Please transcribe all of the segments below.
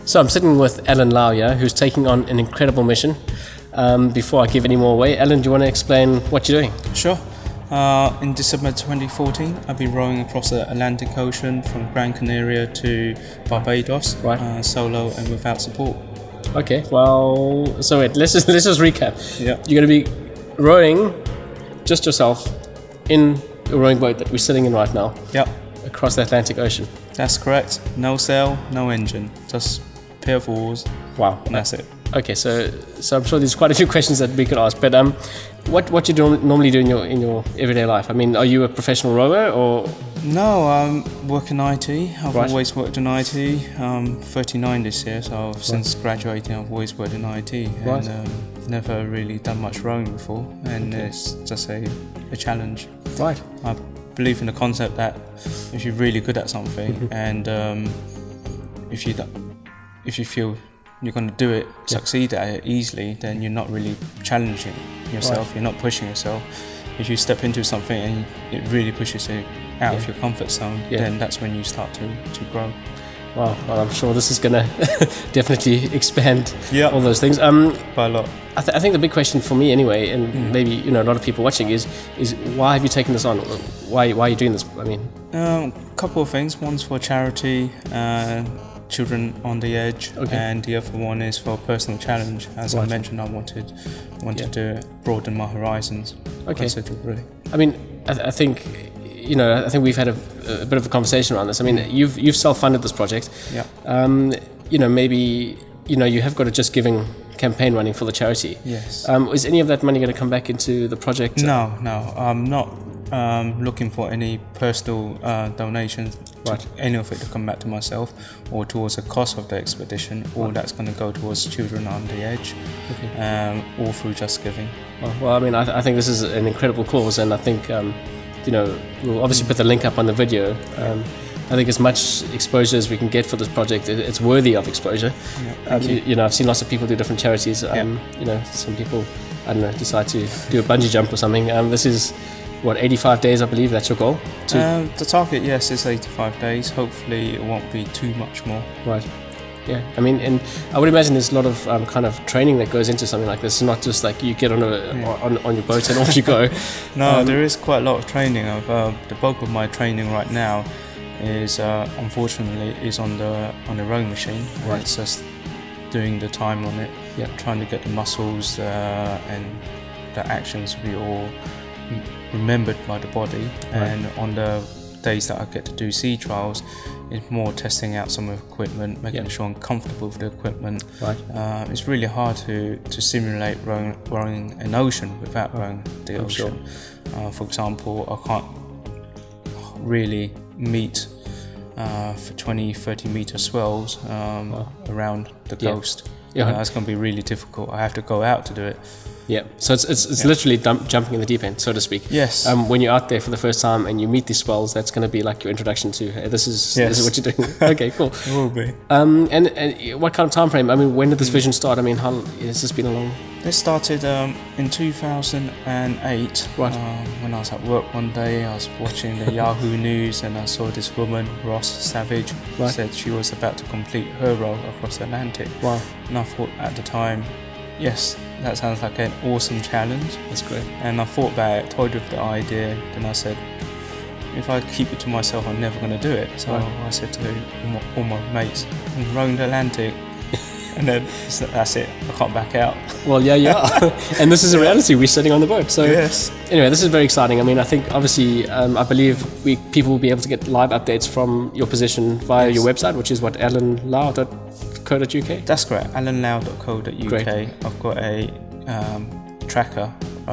So I'm sitting with Alan Lau here, who's taking on an incredible mission. Before I give any more away, Alan, do you want to explain what you're doing? Sure. In December 2014, I've been rowing across the Atlantic Ocean from Gran Canaria to Barbados, right. Solo and without support. Okay, well, so wait, let's just recap. Yeah. You're going to be rowing just yourself in a rowing boat that we're sitting in right now. Yep. Across the Atlantic Ocean. That's correct. No sail, no engine, just a pair of oars. Wow. And that's it. Okay, so I'm sure there's quite a few questions that we could ask, but what you normally do in your everyday life? I mean, are you a professional rower or? No, I work in IT. I've right. always worked in IT. I'm 39 this year, so since graduating, I've always worked in IT, right. and never really done much rowing before, and it's just a challenge. Right. I believe in the concept that if you're really good at something, and if you feel you're going to do it, succeed at it easily, then you're not really challenging yourself, you're not pushing yourself. If you step into something and it really pushes you out of your comfort zone, then that's when you start to grow. Wow, well, I'm sure this is going to definitely expand all those things. By a lot. I think the big question for me anyway, and maybe a lot of people watching, is why have you taken this on? Why are you doing this? I mean, a couple of things. One's for charity, Children on the Edge, and the other one is for a personal challenge. As I mentioned, I wanted to broaden my horizons considerably. I mean, I think we've had a bit of a conversation around this. I mean, you've self-funded this project. Yeah. Maybe you have got a Just Giving campaign running for the charity. Yes. Is any of that money going to come back into the project? No, I'm not looking for any personal donations. Any of it to come back to myself or towards the cost of the expedition. All that's going to go towards Children on the Edge, all through Just Giving. Well, I mean, I think this is an incredible cause, and I think we'll obviously put the link up on the video. I think as much exposure as we can get for this project, it's worthy of exposure. I've seen lots of people do different charities. Some people, I don't know, decide to do a bungee jump or something. This is, 85 days, I believe, that's your goal? The target, yes, is 85 days. Hopefully it won't be too much more. Right. Yeah, I mean, and I would imagine there's a lot of kind of training that goes into something like this. It's not just like you get on your boat and off you go. No, there is quite a lot of training. The bulk of my training right now is, unfortunately, on the rowing machine. Right. It's just doing the time on it, trying to get the muscles and the actions to be all remembered by the body. And on the days that I get to do sea trials, it's more testing out some equipment, making sure I'm comfortable with the equipment. Right. It's really hard to simulate rowing an ocean without rowing the ocean. Sure. For example, I can't really meet for 20-30 meter swells around the coast. That's going to be really difficult. I have to go out to do it. Yeah, so it's literally jumping in the deep end, so to speak. Yes. When you're out there for the first time and you meet these swells, that's going to be like your introduction to, hey, this is what you're doing. Okay, cool. It will be. And what kind of time frame? I mean, when did this vision start? I mean, how has this been along? This started in 2008. Right. When I was at work one day, I was watching the Yahoo News and I saw this woman, Ross Savage, said she was about to complete her row across the Atlantic. Wow. And I thought at the time, yes, that sounds like an awesome challenge. That's great. And I thought about it, toyed with the idea, then I said, if I keep it to myself, I'm never going to do it. So I said to all my mates, I'm rowing the Atlantic. And then that's it, I can't back out. Well, yeah, you are. And this is a reality, we're sitting on the boat. So anyway, this is very exciting. I mean, I think obviously, I believe people will be able to get live updates from your position via your website, which is what, alanlau.co.uk? That's correct, alanlau.co.uk. Great. I've got a tracker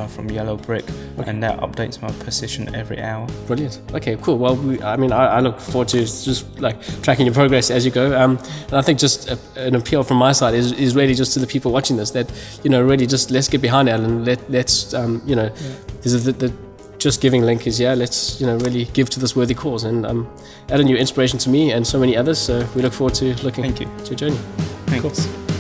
from Yellow Brick, and that updates my position every hour. Brilliant. Okay, cool. Well, I look forward to just like tracking your progress as you go. And I think just an appeal from my side is really just to the people watching this that really just let's get behind Alan. Let's this is the Just Giving link is let's really give to this worthy cause. And Alan, you're inspiration to me and so many others. So we look forward to looking to your journey. Thanks. Cool.